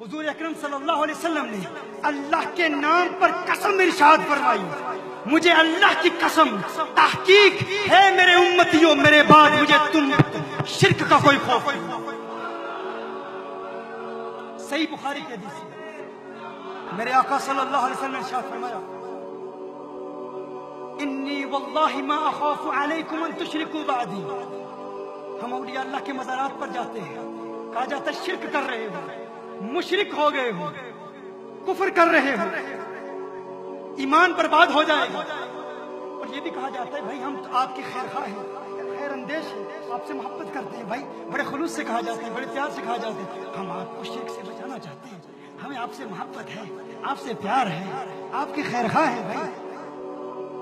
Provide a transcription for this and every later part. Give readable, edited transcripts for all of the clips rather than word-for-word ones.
حضور اکرم صلی اللہ علیہ وسلم نے اللہ کے نام پر قسم ارشاد فرمائی، مجھے اللہ کی قسم تحقیق ہے میرے امتیوں میرے بعد مجھے تم شرک کا کوئی خوف نہیں۔ صحیح بخاری کی حدیث ہے، میرے آقا صلی اللہ علیہ وسلم نے ارشاد فرمایا، انی واللہ ما اخاف علیکم ان تشرکوا بعدی۔ ہم اولیاء اللہ کے مزارات پر جاتے ہیں، کہا جاتا ہے شرک کر رہے ہو، مشرک ہو گئے ہو، کفر کر رہے ہو، ایمان برباد ہو جائے گا۔ اور یہ بھی کہا جاتا ہے بھائی ہم آپ کی خیر خواہ ہیں، خیر اندیش ہیں، آپ سے محبت کرتے ہیں، بھائی بڑے خلوص سے کہا جاتا ہے، بڑے پیار سے کہا جاتا ہے، ہم آپ کو شرک سے بچانا چاہتے ہیں، ہمیں آپ سے محبت ہے، آپ سے پیار ہے، آپ کی خیر خواہ ہیں بھائی،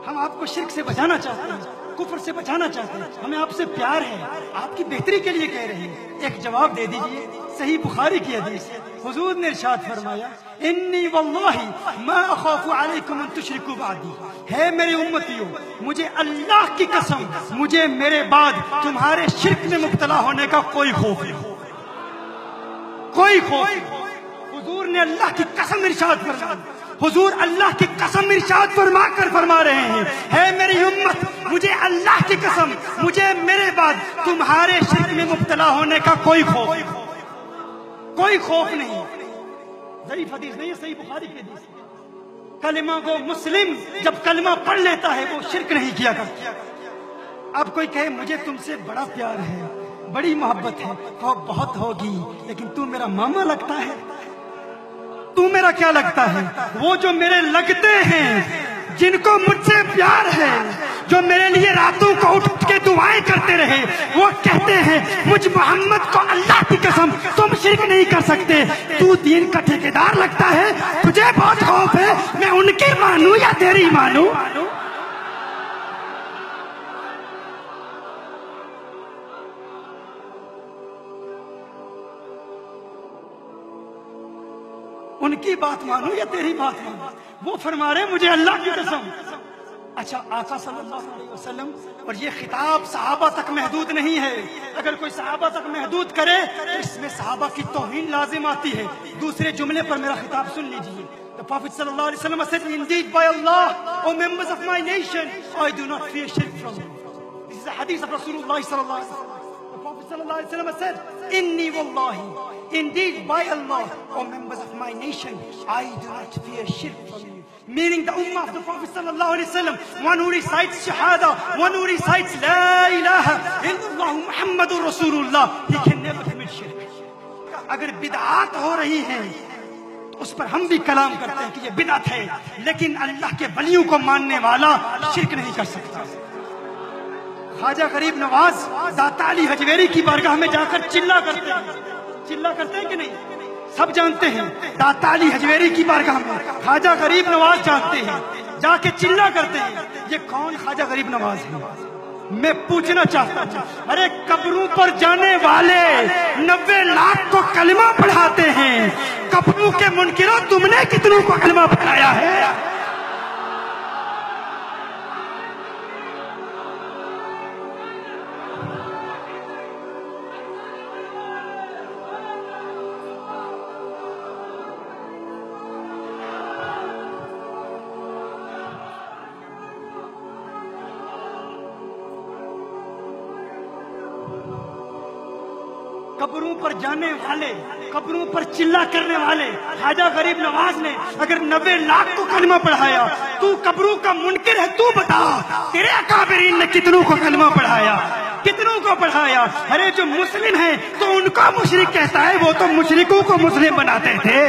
ہم آپ کو شرک سے بچانا چاہتے ہیں، کفر سے بچانا چاہتے ہیں، ہمیں آپ سے پیار ہے، آپ کی بہتری کے لیے کہہ رہے ہیں، ایک جواب دے دیجئے۔ صحیح بخاری کی حدیث ہے، حضور نے ارشاد فرمایا، انی واللہ ما اخاف علیکم ان تشرکوا بعدی، ہے میری امتیوں مجھے اللہ کی قسم مجھے میرے بعد تمہارے شرک میں مبتلا ہونے کا کوئی خوف نہیں، کوئی خوف نہیں۔ حضور نے اللہ کی قسم ارشاد فرمائی، حضور اللہ کی قسم ارشاد فرما کر فرما رہے ہیں، ہے میری امت مجھے اللہ کی قسم مجھے میرے بعد تمہارے شرک میں مبتلا ہونے کا کوئی خوف نہیں۔ ضعیف حدیث نہیں ہے، صحیح بخاری کی حدیث ہے۔ کلمہ گو مسلم جب کلمہ پڑھ لیتا ہے وہ شرک نہیں کیا کرتا۔ اب کوئی کہے مجھے تم سے بڑا پیار ہے، بڑی محبت ہے، تو بہت ہوگی، لیکن تو میرا ماما لگتا ہے، تو میرا کیا لگتا ہے؟ وہ جو میرے لگتے ہیں، جن کو مجھ سے پیار ہے، جو میرے لیے راتوں کو اٹھ کے دعائیں کرتے رہے، وہ کہتے ہیں مجھ محمد کو اللہ کی قسم تم شرک نہیں کر سکتے، تو دین کا ٹھیکیدار لگتا ہے، تجھے بہت خوف ہے میں ان کی مانوں یا تیری مانوں۔ ان کی بات مانو یا تیری بات مانو؟ وہ فرما رہے مجھے اللہ کی قسم۔ اچھا آقا صلی اللہ علیہ وسلم، اور یہ خطاب صحابہ تک محدود نہیں ہے، اگر کوئی صحابہ تک محدود کرے تو اس میں صحابہ کی توہین لازم آتی ہے۔ دوسرے جملے پر میرا خطاب سن لیجئے۔ The Prophet صلی اللہ علیہ وسلم said, indeed by Allah, O members of my nation, I do not fear shirk from you. This is a hadith of Rasulullah صلی اللہ علیہ وسلم. The Prophet صلی اللہ علیہ وسلم said, inni wallahi, indeed by Allah, O members of my nation, I do not fear shirk from you. Meaning the ummah of the Prophet sallallahu alaihi wasallam, one who recites shahada, one who recites la ilaha illallah Muhammadur Rasulullah, he can never commit shirk. اگر بدعات ہو رہی ہیں تو اس پر ہم بھی کلام کرتے ہیں کہ یہ بدعت ہے، لیکن اللہ کے ولیوں کو ماننے والا شرک نہیں کر سکتا۔ خواجہ غریب نواز داتا علی حجویری کی بارگاہ میں جا کر چلا کرتے ہیں کہ نہیں؟ سب جانتے ہیں داتا علی حجویری کی بارگاہ میں خواجہ غریب نواز جانتے ہیں، جا کے چلا کرتے ہیں۔ یہ کون خواجہ غریب نواز ہے؟ میں پوچھنا چاہتا ہوں، ارے قبروں پر جانے والے 90 لاکھ کو کلمہ پڑھاتے ہیں، قبروں کے منکروں تم نے کتنوں کو کلمہ پڑھایا ہے؟ قبروں پر جانے والے، قبروں پر چلا کرنے والے خواجہ غریب نواز نے اگر 90 لاکھ کو کلمہ پڑھایا، تو قبروں کا منکر ہے، تو بتا تیرے اکابرین نے کتنوں کو کلمہ پڑھایا، کتنوں کو پڑھایا؟ ارے جو مسلم ہیں تو ان کا مشرک کہتا ہے، وہ تو مشرکوں کو مسلم بناتے تھے۔